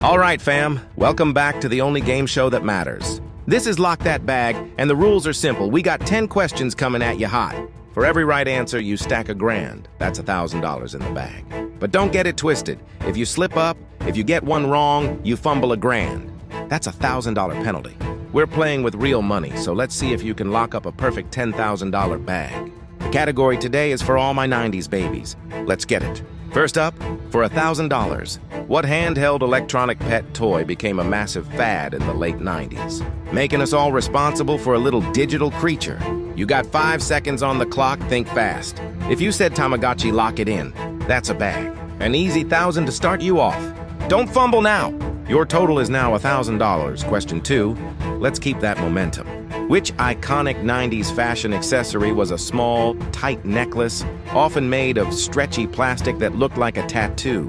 All right, fam. Welcome back to the only game show that matters. This is Lock That Bag, and the rules are simple. We got 10 questions coming at you hot. For every right answer, you stack $1,000. That's $1,000 in the bag. But don't get it twisted. If you slip up, if you get one wrong, you fumble $1,000. That's a $1,000 penalty. We're playing with real money, so let's see if you can lock up a perfect $10,000 bag. The category today is for all my 90s babies. Let's get it. First up, for $1,000, what handheld electronic pet toy became a massive fad in the late 90s, making us all responsible for a little digital creature? You got 5 seconds on the clock, think fast. If you said Tamagotchi, lock it in. That's a bag. An easy $1,000 to start you off. Don't fumble now. Your total is now $1,000. Question 2, let's keep that momentum. Which iconic 90s fashion accessory was a small, tight necklace, often made of stretchy plastic that looked like a tattoo?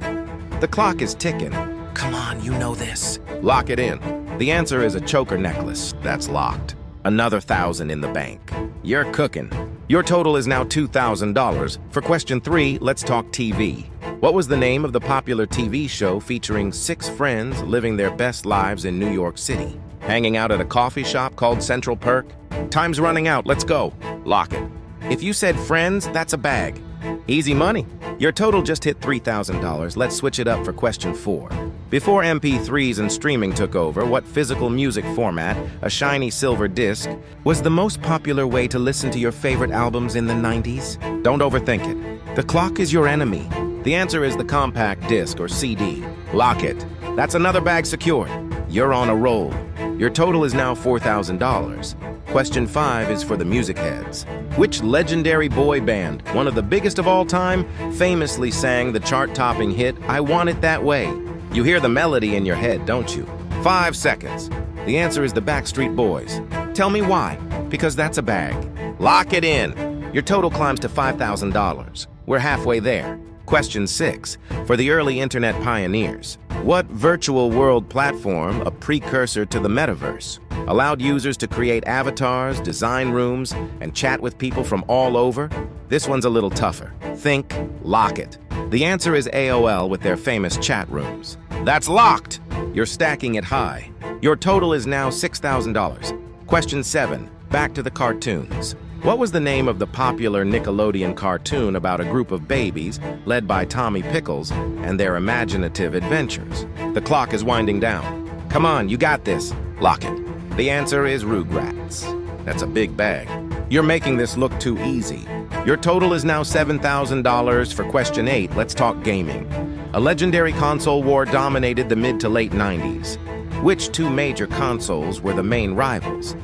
The clock is ticking. Come on, you know this. Lock it in. The answer is a choker necklace. That's locked. Another $1,000 in the bank. You're cooking. Your total is now $2,000. For question 3, let's talk TV. What was the name of the popular TV show featuring 6 friends living their best lives in New York City? Hanging out at a coffee shop called Central Perk? Time's running out, let's go. Lock it. If you said Friends, that's a bag. Easy money. Your total just hit $3,000. Let's switch it up for question 4. Before MP3s and streaming took over, what physical music format, a shiny silver disc, was the most popular way to listen to your favorite albums in the 90s? Don't overthink it. The clock is your enemy. The answer is the compact disc or CD. Lock it. That's another bag secured. You're on a roll. Your total is now $4,000. Question 5 is for the music heads. Which legendary boy band, one of the biggest of all time, famously sang the chart-topping hit, I Want It That Way? You hear the melody in your head, don't you? 5 seconds. The answer is the Backstreet Boys. Tell me why. Because that's a bag. Lock it in. Your total climbs to $5,000. We're halfway there. Question 6, for the early internet pioneers. What virtual world platform, a precursor to the metaverse, allowed users to create avatars, design rooms, and chat with people from all over? This one's a little tougher. Think, lock it. The answer is AOL with their famous chat rooms. That's locked! You're stacking it high. Your total is now $6,000. Question 7, back to the cartoons. What was the name of the popular Nickelodeon cartoon about a group of babies led by Tommy Pickles and their imaginative adventures? The clock is winding down. Come on, you got this. Lock it. The answer is Rugrats. That's a big bag. You're making this look too easy. Your total is now $7,000. For question 8, let's talk gaming. A legendary console war dominated the mid to late 90s. Which 2 major consoles were the main rivals?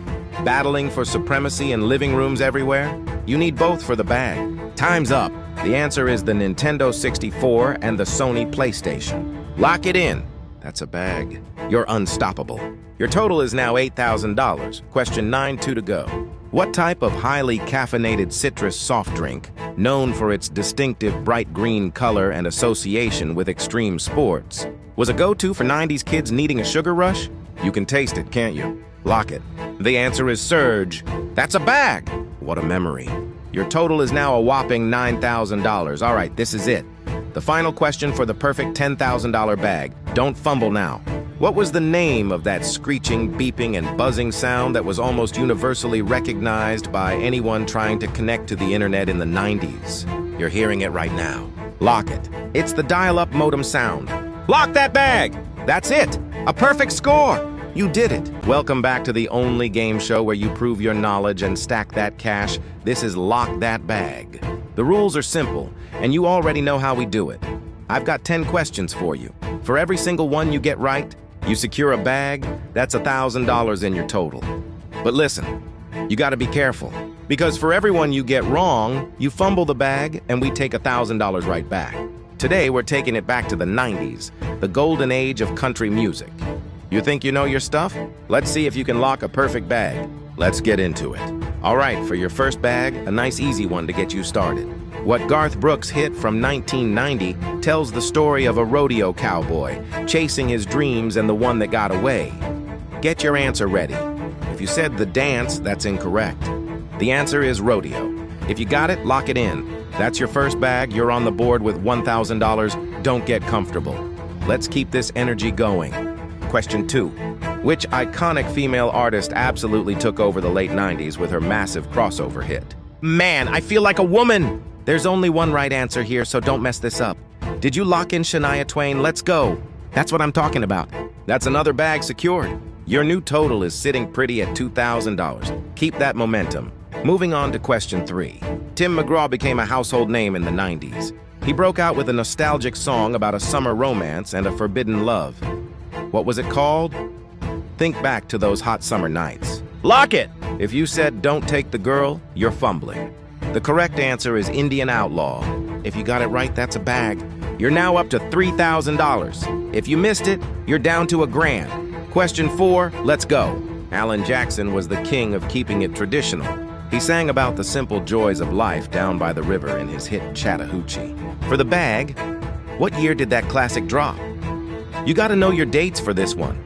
Battling for supremacy in living rooms everywhere? You need both for the bag. Time's up. The answer is the Nintendo 64 and the Sony PlayStation. Lock it in. That's a bag. You're unstoppable. Your total is now $8,000. Question 9, 2 to go. What type of highly caffeinated citrus soft drink, known for its distinctive bright green color and association with extreme sports, was a go-to for 90s kids needing a sugar rush? You can taste it, can't you? Lock it. The answer is Surge. That's a bag. What a memory. Your total is now a whopping $9,000. All right, this is it. The final question for the perfect $10,000 bag. Don't fumble now. What was the name of that screeching, beeping, and buzzing sound that was almost universally recognized by anyone trying to connect to the internet in the 90s? You're hearing it right now. Lock it. It's the dial-up modem sound. Lock that bag! That's it! A perfect score! You did it! Welcome back to the only game show where you prove your knowledge and stack that cash. This is Lock That Bag. The rules are simple, and you already know how we do it. I've got 10 questions for you. For every single one you get right, you secure a bag. That's $1,000 in your total. But listen, you gotta be careful, because for every one you get wrong, you fumble the bag and we take $1,000 right back. Today, we're taking it back to the 90s, the golden age of country music. You think you know your stuff? Let's see if you can lock a perfect bag. Let's get into it. All right, for your first bag, a nice easy one to get you started. What Garth Brooks hit from 1990 tells the story of a rodeo cowboy chasing his dreams and the one that got away. Get your answer ready. If you said The Dance, that's incorrect. The answer is Rodeo. If you got it, lock it in. That's your first bag. You're on the board with $1,000. Don't get comfortable. Let's keep this energy going. Question 2. Which iconic female artist absolutely took over the late 90s with her massive crossover hit? Man, I feel like a woman! There's only one right answer here, so don't mess this up. Did you lock in Shania Twain? Let's go! That's what I'm talking about. That's another bag secured. Your new total is sitting pretty at $2,000. Keep that momentum. Moving on to question 3. Tim McGraw became a household name in the 90s. He broke out with a nostalgic song about a summer romance and a forbidden love. What was it called? Think back to those hot summer nights. Lock it! If you said don't take the girl, you're fumbling. The correct answer is Indian Outlaw. If you got it right, that's a bag. You're now up to $3,000. If you missed it, you're down to $1,000. Question 4, let's go. Alan Jackson was the king of keeping it traditional. He sang about the simple joys of life down by the river in his hit Chattahoochee. For the bag, what year did that classic drop? You gotta know your dates for this one.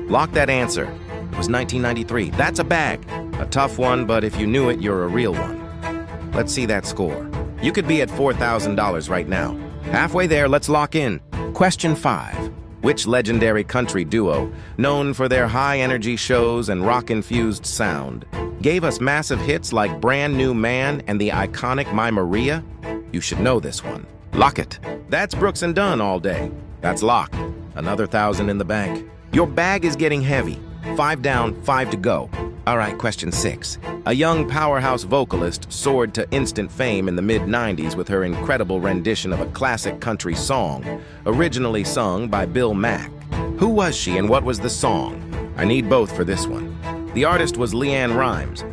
Lock that answer. It was 1993. That's a bag. A tough one, but if you knew it, you're a real one. Let's see that score. You could be at $4,000 right now. Halfway there, let's lock in. Question 5. Which legendary country duo, known for their high-energy shows and rock-infused sound, gave us massive hits like Brand New Man and the iconic My Maria? You should know this one. Lock it. That's Brooks and Dunn all day. That's locked. Another 1,000 in the bank. Your bag is getting heavy. 5 down, 5 to go. All right, question 6. A young powerhouse vocalist soared to instant fame in the mid-90s with her incredible rendition of a classic country song, originally sung by Bill Mack. Who was she and what was the song? I need both for this one. The artist was LeAnn Rimes,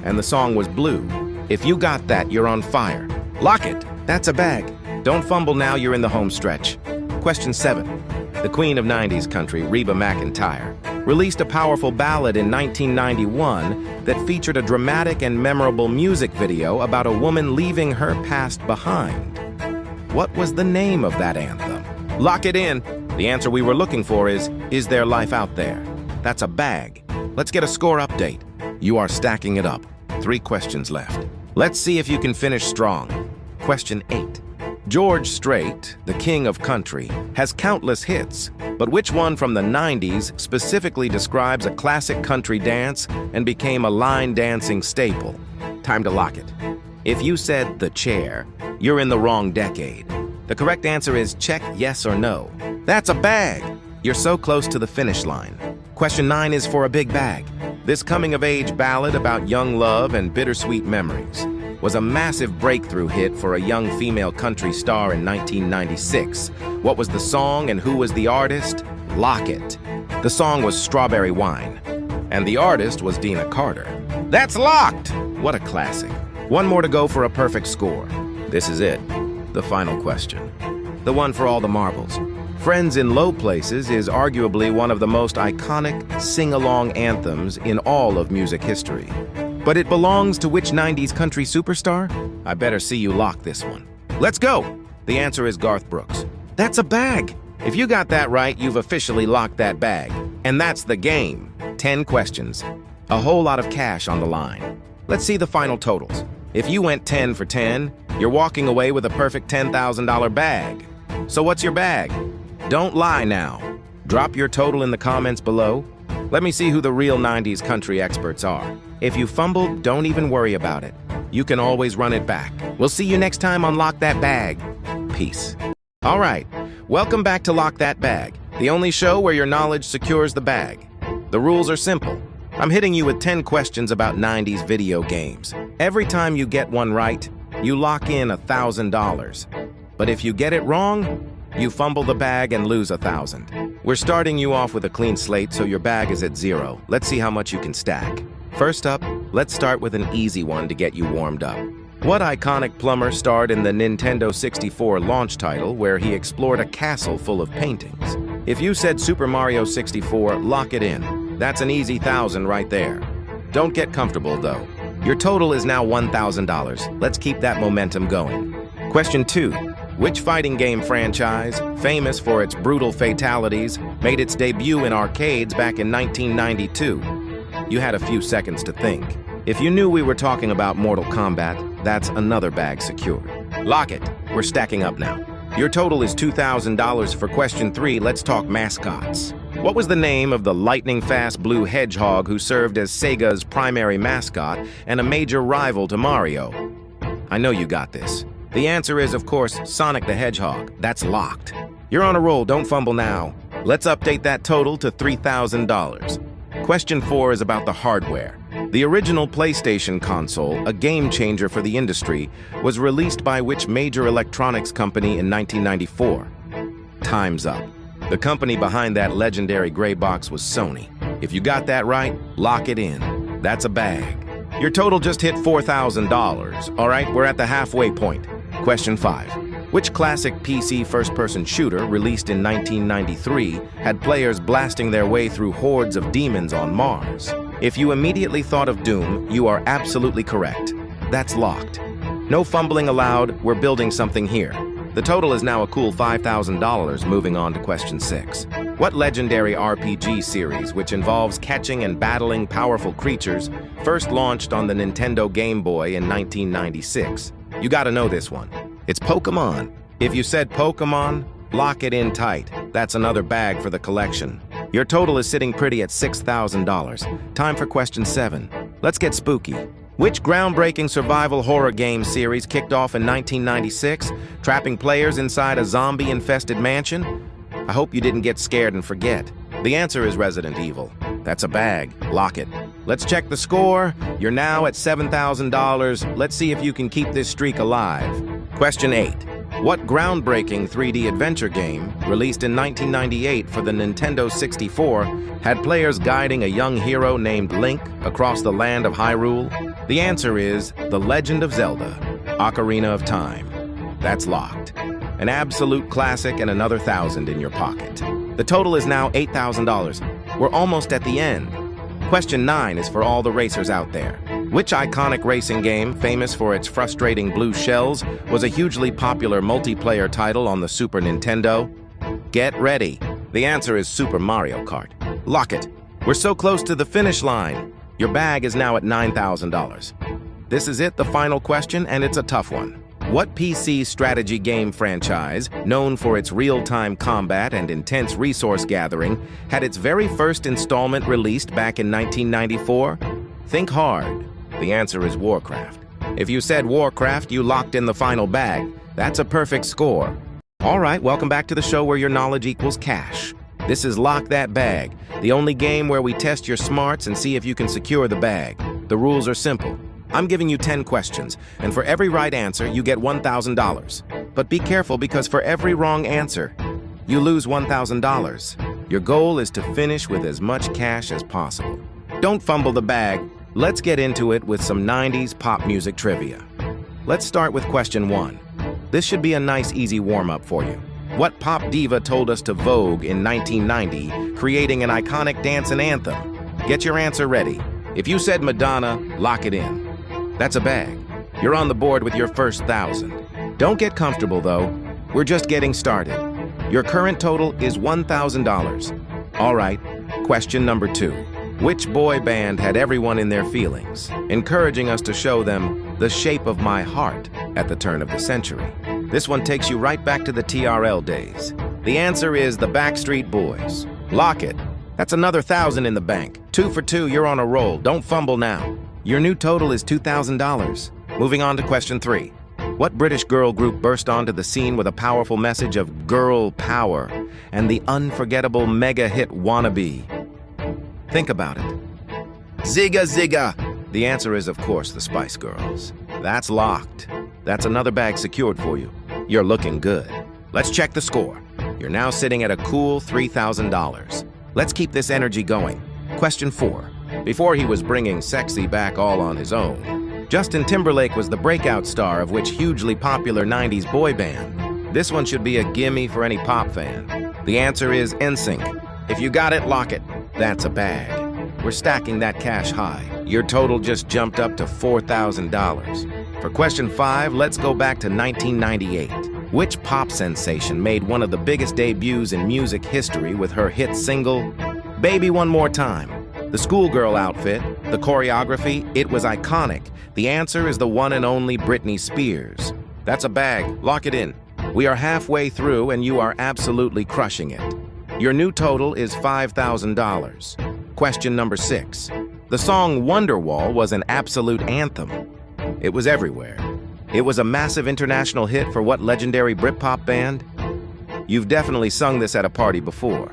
and the song was Blue. If you got that, you're on fire. Lock it. That's a bag. Don't fumble now, you're in the home stretch. Question 7. The queen of 90s country, Reba McEntire, released a powerful ballad in 1991 that featured a dramatic and memorable music video about a woman leaving her past behind. What was the name of that anthem? Lock it in. The answer we were looking for is there life out there? That's a bag. Let's get a score update. You are stacking it up. 3 questions left. Let's see if you can finish strong. Question 8. George Strait, the king of country, has countless hits, but which one from the 90s specifically describes a classic country dance and became a line dancing staple? Time to lock it. If you said The Chair, you're in the wrong decade. The correct answer is check yes or no. That's a bag! You're so close to the finish line. Question 9 is for a big bag. This coming-of-age ballad about young love and bittersweet memories was a massive breakthrough hit for a young female country star in 1996. What was the song and who was the artist? Lock it. The song was Strawberry Wine, and the artist was Deana Carter. That's locked! What a classic. One more to go for a perfect score. This is it, the final question. The one for all the marbles. Friends in Low Places is arguably one of the most iconic sing-along anthems in all of music history. But it belongs to which 90s country superstar? I better see you lock this one. Let's go! The answer is Garth Brooks. That's a bag! If you got that right, you've officially locked that bag. And that's the game. 10 questions. A whole lot of cash on the line. Let's see the final totals. If you went 10 for 10, you're walking away with a perfect $10,000 bag. So what's your bag? Don't lie now. Drop your total in the comments below. Let me see who the real 90s country experts are. If you fumbled, don't even worry about it. You can always run it back. We'll see you next time on Lock That Bag. Peace. All right, welcome back to Lock That Bag, the only show where your knowledge secures the bag. The rules are simple. I'm hitting you with 10 questions about 90s video games. Every time you get one right, you lock in $1,000. But if you get it wrong, you fumble the bag and lose $1,000. We're starting you off with a clean slate, so your bag is at 0. Let's see how much you can stack. First up, let's start with an easy one to get you warmed up. What iconic plumber starred in the Nintendo 64 launch title where he explored a castle full of paintings? If you said Super Mario 64, lock it in. That's an easy 1,000 right there. Don't get comfortable, though. Your total is now $1,000. Let's keep that momentum going. Question 2. Which fighting game franchise, famous for its brutal fatalities, made its debut in arcades back in 1992? You had a few seconds to think. If you knew we were talking about Mortal Kombat, that's another bag secured. Lock it. We're stacking up now. Your total is $2,000 for question 3. Let's talk mascots. What was the name of the lightning-fast blue hedgehog who served as Sega's primary mascot and a major rival to Mario? I know you got this. The answer is, of course, Sonic the Hedgehog. That's locked. You're on a roll, don't fumble now. Let's update that total to $3,000. Question 4 is about the hardware. The original PlayStation console, a game changer for the industry, was released by which major electronics company in 1994? Time's up. The company behind that legendary gray box was Sony. If you got that right, lock it in. That's a bag. Your total just hit $4,000. All right, we're at the halfway point. Question 5. Which classic PC first-person shooter, released in 1993, had players blasting their way through hordes of demons on Mars? If you immediately thought of Doom, you are absolutely correct. That's locked. No fumbling allowed, we're building something here. The total is now a cool $5,000. Moving on to question 6. What legendary RPG series, which involves catching and battling powerful creatures, first launched on the Nintendo Game Boy in 1996? You gotta know this one. It's Pokémon. If you said Pokémon, lock it in tight. That's another bag for the collection. Your total is sitting pretty at $6,000. Time for question 7. Let's get spooky. Which groundbreaking survival horror game series kicked off in 1996, trapping players inside a zombie-infested mansion? I hope you didn't get scared and forget. The answer is Resident Evil. That's a bag. Lock it. Let's check the score. You're now at $7,000. Let's see if you can keep this streak alive. Question 8. What groundbreaking 3D adventure game, released in 1998 for the Nintendo 64, had players guiding a young hero named Link across the land of Hyrule? The answer is The Legend of Zelda: Ocarina of Time. That's locked. An absolute classic and another $1,000 in your pocket. The total is now $8,000. We're almost at the end. Question 9 is for all the racers out there. Which iconic racing game, famous for its frustrating blue shells, was a hugely popular multiplayer title on the Super Nintendo? Get ready. The answer is Super Mario Kart. Lock it. We're so close to the finish line. Your bag is now at $9,000. This is it, the final question, and it's a tough one. What PC strategy game franchise, known for its real-time combat and intense resource gathering, had its very first installment released back in 1994? Think hard. The answer is Warcraft. If you said Warcraft, you locked in the final bag. That's a perfect score. All right, welcome back to the show where your knowledge equals cash. This is Lock That Bag, the only game where we test your smarts and see if you can secure the bag. The rules are simple. I'm giving you 10 questions, and for every right answer, you get $1,000. But be careful, because for every wrong answer, you lose $1,000. Your goal is to finish with as much cash as possible. Don't fumble the bag. Let's get into it with some 90s pop music trivia. Let's start with question 1. This should be a nice, easy warm-up for you. What pop diva told us to Vogue in 1990, creating an iconic dance and anthem? Get your answer ready. If you said Madonna, lock it in. That's a bag. You're on the board with your first $1,000. Don't get comfortable, though. We're just getting started. Your current total is $1,000. All right, question number 2. Which boy band had everyone in their feelings, encouraging us to show them the shape of my heart at the turn of the century? This one takes you right back to the TRL days. The answer is the Backstreet Boys. Lock it. That's another $1,000 in the bank. 2 for 2, you're on a roll. Don't fumble now. Your new total is $2,000. Moving on to question 3. What British girl group burst onto the scene with a powerful message of girl power and the unforgettable mega hit Wannabe? Think about it. Zigga Zigga! The answer is, of course, the Spice Girls. That's locked. That's another bag secured for you. You're looking good. Let's check the score. You're now sitting at a cool $3,000. Let's keep this energy going. Question 4. Before he was bringing sexy back all on his own, Justin Timberlake was the breakout star of which hugely popular 90s boy band? This one should be a gimme for any pop fan. The answer is NSYNC. If you got it, lock it. That's a bag. We're stacking that cash high. Your total just jumped up to $4,000. For question 5, let's go back to 1998. Which pop sensation made one of the biggest debuts in music history with her hit single, Baby One More Time? The schoolgirl outfit, the choreography, it was iconic. The answer is the one and only Britney Spears. That's a bag. Lock it in. We are halfway through and you are absolutely crushing it. Your new total is $5,000. Question number 6. The song Wonderwall was an absolute anthem. It was everywhere. It was a massive international hit for what legendary Britpop band? You've definitely sung this at a party before.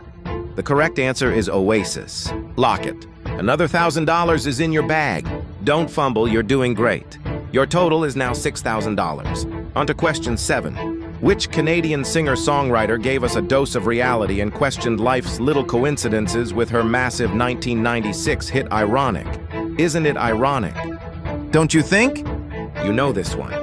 The correct answer is Oasis. Lock it. Another $1,000 is in your bag. Don't fumble, you're doing great. Your total is now $6,000. On to question 7. Which Canadian singer-songwriter gave us a dose of reality and questioned life's little coincidences with her massive 1996 hit Ironic? Isn't it ironic? Don't you think? You know this one.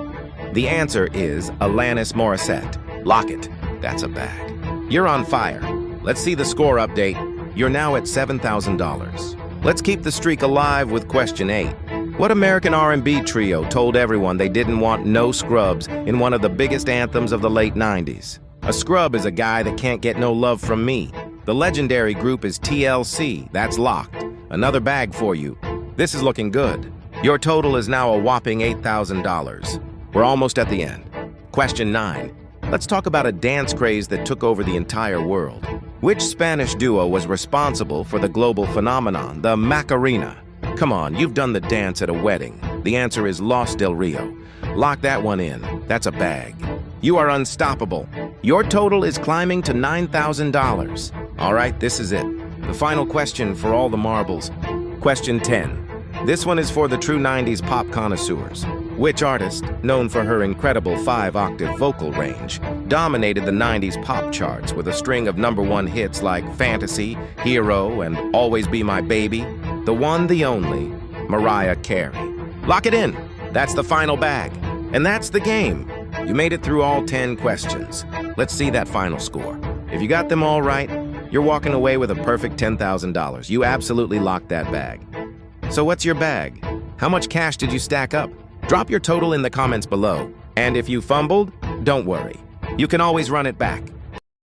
The answer is Alanis Morissette. Lock it. That's a bag. You're on fire. Let's see the score update. You're now at $7,000. Let's keep the streak alive with question 8. What American R&B trio told everyone they didn't want no scrubs in one of the biggest anthems of the late 90s? A scrub is a guy that can't get no love from me. The legendary group is TLC. That's locked. Another bag for you. This is looking good. Your total is now a whopping $8,000. We're almost at the end. Question 9. Let's talk about a dance craze that took over the entire world. Which Spanish duo was responsible for the global phenomenon, the Macarena? Come on, you've done the dance at a wedding. The answer is Los Del Rio. Lock that one in. That's a bag. You are unstoppable. Your total is climbing to $9,000. All right, this is it. The final question for all the marbles. Question 10. This one is for the true 90s pop connoisseurs. Which artist, known for her incredible 5-octave vocal range, dominated the 90s pop charts with a string of #1 hits like Fantasy, Hero, and Always Be My Baby? The one, the only, Mariah Carey. Lock it in. That's the final bag. And that's the game. You made it through all 10 questions. Let's see that final score. If you got them all right, you're walking away with a perfect $10,000. You absolutely locked that bag. So what's your bag? How much cash did you stack up? Drop your total in the comments below. And if you fumbled, don't worry. You can always run it back.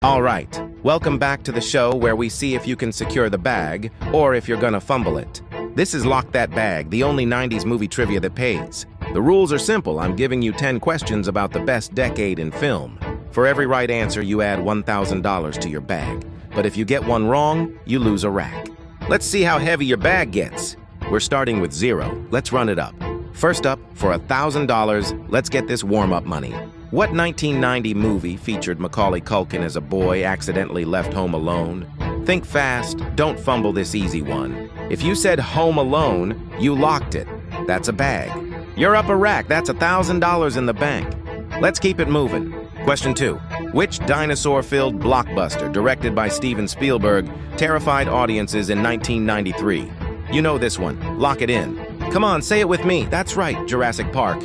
All right, welcome back to the show where we see if you can secure the bag or if you're gonna fumble it. This is Lock That Bag, the only 90s movie trivia that pays. The rules are simple. I'm giving you 10 questions about the best decade in film. For every right answer, you add $1,000 to your bag. But if you get one wrong, you lose a rack. Let's see how heavy your bag gets. We're starting with 0. Let's run it up. First up, for $1,000, let's get this warm-up money. What 1990 movie featured Macaulay Culkin as a boy accidentally left home alone? Think fast, don't fumble this easy one. If you said Home Alone, you locked it. That's a bag. You're up a rack, that's $1,000 in the bank. Let's keep it moving. Question 2. Which dinosaur-filled blockbuster, directed by Steven Spielberg, terrified audiences in 1993? You know this one. Lock it in. Come on, say it with me. That's right, Jurassic Park.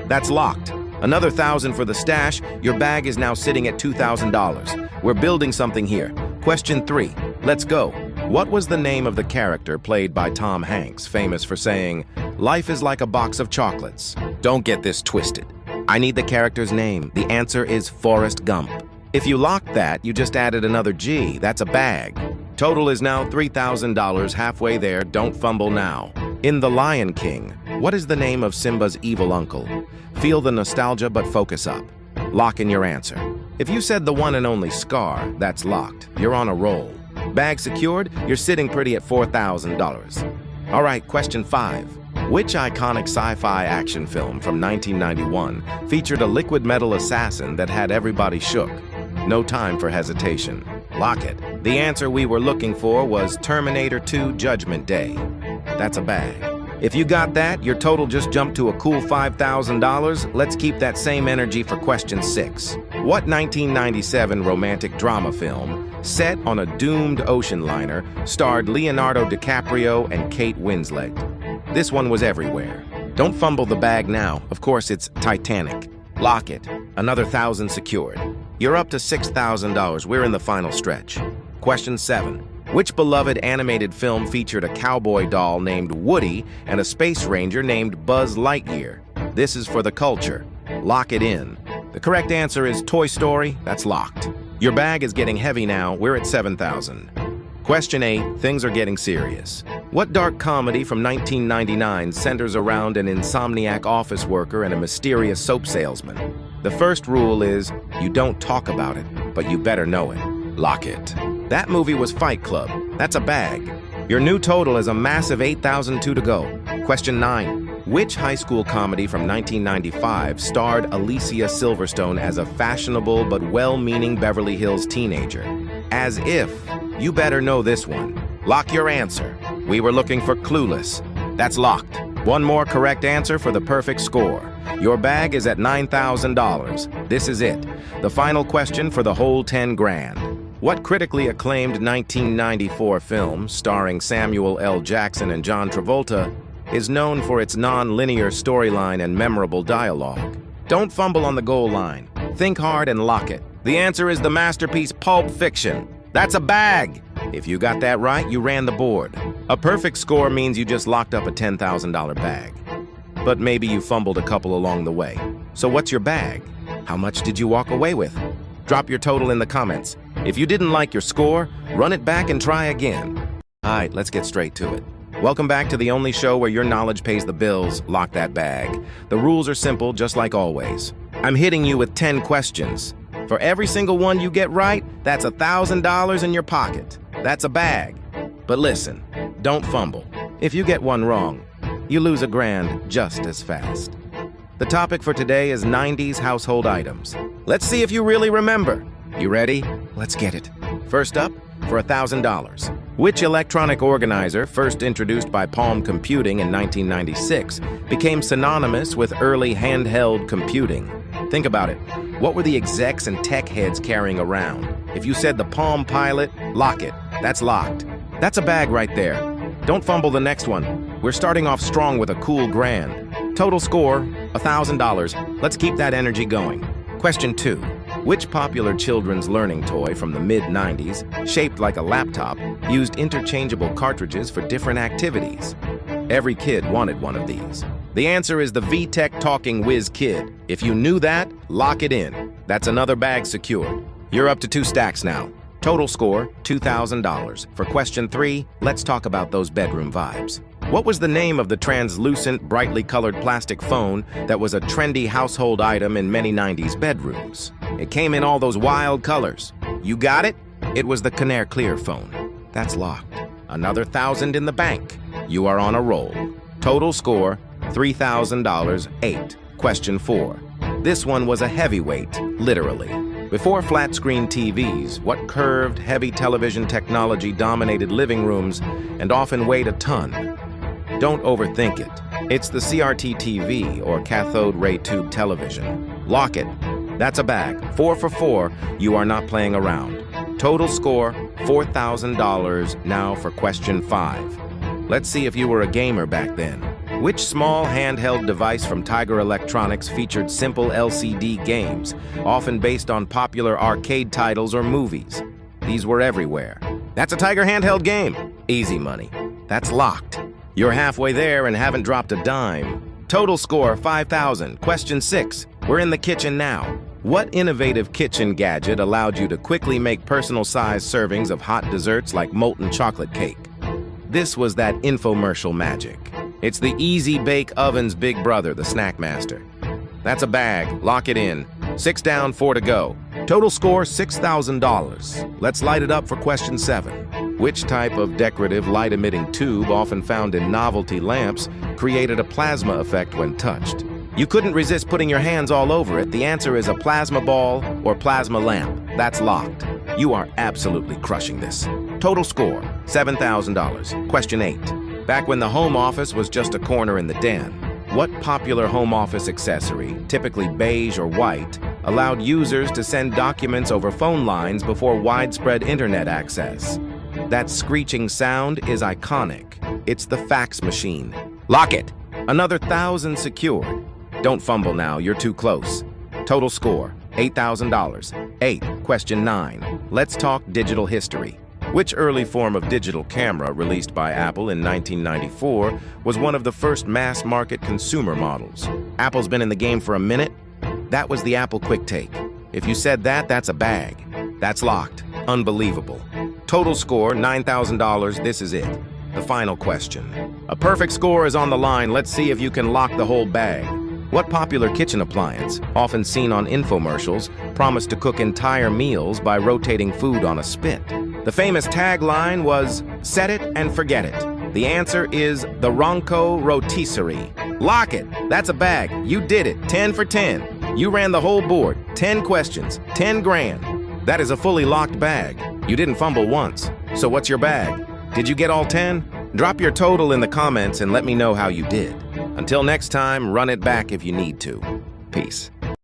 That's locked. Another $1,000 for the stash. Your bag is now sitting at $2,000. We're building something here. Question 3. Let's go. What was the name of the character played by Tom Hanks, famous for saying, "Life is like a box of chocolates"? Don't get this twisted. I need the character's name. The answer is Forrest Gump. If you locked that, you just added another G. That's a bag. Total is now $3,000, halfway there. Don't fumble now. In The Lion King, what is the name of Simba's evil uncle? Feel the nostalgia, but focus up. Lock in your answer. If you said the one and only Scar, that's locked. You're on a roll. Bag secured, you're sitting pretty at $4,000. All right, question 5. Which iconic sci-fi action film from 1991 featured a liquid metal assassin that had everybody shook? No time for hesitation. Lock it. The answer we were looking for was Terminator 2 Judgment Day. That's a bag. If you got that, your total just jumped to a cool $5,000. Let's keep that same energy for question 6. What 1997 romantic drama film, set on a doomed ocean liner, starred Leonardo DiCaprio and Kate Winslet? This one was everywhere. Don't fumble the bag now. Of course, it's Titanic. Lock it. Another $1,000 secured. You're up to $6,000. We're in the final stretch. Question 7. Which beloved animated film featured a cowboy doll named Woody and a space ranger named Buzz Lightyear? This is for the culture. Lock it in. The correct answer is Toy Story. That's locked. Your bag is getting heavy now. We're at $7,000. Question 8. Things are getting serious. What dark comedy from 1999 centers around an insomniac office worker and a mysterious soap salesman? The first rule is you don't talk about it, but you better know it. Lock it. That movie was Fight Club. That's a bag. Your new total is a massive 8,002 to go. Question 9. Which high school comedy from 1995 starred Alicia Silverstone as a fashionable but well-meaning Beverly Hills teenager? As if. You better know this one. Lock your answer. We were looking for Clueless. That's locked. One more correct answer for the perfect score. Your bag is at $9,000. This is it. The final question for the whole 10 grand. What critically acclaimed 1994 film starring Samuel L. Jackson and John Travolta is known for its non-linear storyline and memorable dialogue? Don't fumble on the goal line. Think hard and lock it. The answer is the masterpiece Pulp Fiction. That's a bag. If you got that right, you ran the board. A perfect score means you just locked up a $10,000 bag. But maybe you fumbled a couple along the way. So what's your bag? How much did you walk away with? Drop your total in the comments. If you didn't like your score, run it back and try again. All right, let's get straight to it. Welcome back to the only show where your knowledge pays the bills. Lock that bag. The rules are simple, just like always. I'm hitting you with 10 questions. For every single one you get right, that's $1,000 in your pocket. That's a bag. But listen, don't fumble. If you get one wrong, you lose a grand just as fast. The topic for today is 90s household items. Let's see if you really remember. You ready? Let's get it. First up, for $1,000. Which electronic organizer, first introduced by Palm Computing in 1996, became synonymous with early handheld computing? Think about it. What were the execs and tech heads carrying around? If you said the Palm Pilot, lock it. That's locked. That's a bag right there. Don't fumble the next one. We're starting off strong with a cool grand. Total score, $1,000. Let's keep that energy going. Question 2. Which popular children's learning toy from the mid-90s, shaped like a laptop, used interchangeable cartridges for different activities? Every kid wanted one of these. The answer is the VTech Talking Whiz Kid. If you knew that, lock it in. That's another bag secured. You're up to 2 stacks now. Total score, $2,000. For question 3, let's talk about those bedroom vibes. What was the name of the translucent, brightly colored plastic phone that was a trendy household item in many 90s bedrooms? It came in all those wild colors. You got it? It was the Conair Clear phone. That's locked. Another 1,000 in the bank. You are on a roll. Total score, $3,000. 8. Question 4. This one was a heavyweight, literally. Before flat-screen TVs, what curved, heavy television technology dominated living rooms and often weighed a ton? Don't overthink it. It's the CRT TV, or cathode ray tube television. Lock it. That's a bag. 4 for 4. You are not playing around. Total score, $4,000. Now for question 5. Let's see if you were a gamer back then. Which small handheld device from Tiger Electronics featured simple LCD games, often based on popular arcade titles or movies? These were everywhere. That's a Tiger handheld game. Easy money. That's locked. You're halfway there and haven't dropped a dime. Total score, $5,000. Question 6. We're in the kitchen now. What innovative kitchen gadget allowed you to quickly make personal-sized servings of hot desserts like molten chocolate cake? This was that infomercial magic. It's the Easy Bake Oven's big brother, the Snack Master. That's a bag. Lock it in. 6 down, 4 to go. Total score, $6,000. Let's light it up for question 7. Which type of decorative light-emitting tube, often found in novelty lamps, created a plasma effect when touched? You couldn't resist putting your hands all over it. The answer is a plasma ball or plasma lamp. That's locked. You are absolutely crushing this. Total score, $7,000. Question 8. Back when the home office was just a corner in the den, what popular home office accessory, typically beige or white, allowed users to send documents over phone lines before widespread internet access? That screeching sound is iconic. It's the fax machine. Lock it. Another 1,000 secured. Don't fumble now, you're too close. Total score, $8,000. 8. Question 9. Let's talk digital history. Which early form of digital camera released by Apple in 1994 was one of the first mass-market consumer models? Apple's been in the game for a minute. That was the Apple QuickTake. If you said that, that's a bag. That's locked. Unbelievable. Total score, $9,000. This is it. The final question. A perfect score is on the line. Let's see if you can lock the whole bag. What popular kitchen appliance, often seen on infomercials, promised to cook entire meals by rotating food on a spit? The famous tagline was, "Set it and forget it." The answer is the Ronco Rotisserie. Lock it. That's a bag. You did it. 10 for 10. You ran the whole board. 10 questions. 10 grand. That is a fully locked bag. You didn't fumble once. So what's your bag? Did you get all 10? Drop your total in the comments and let me know how you did. Until next time, run it back if you need to. Peace.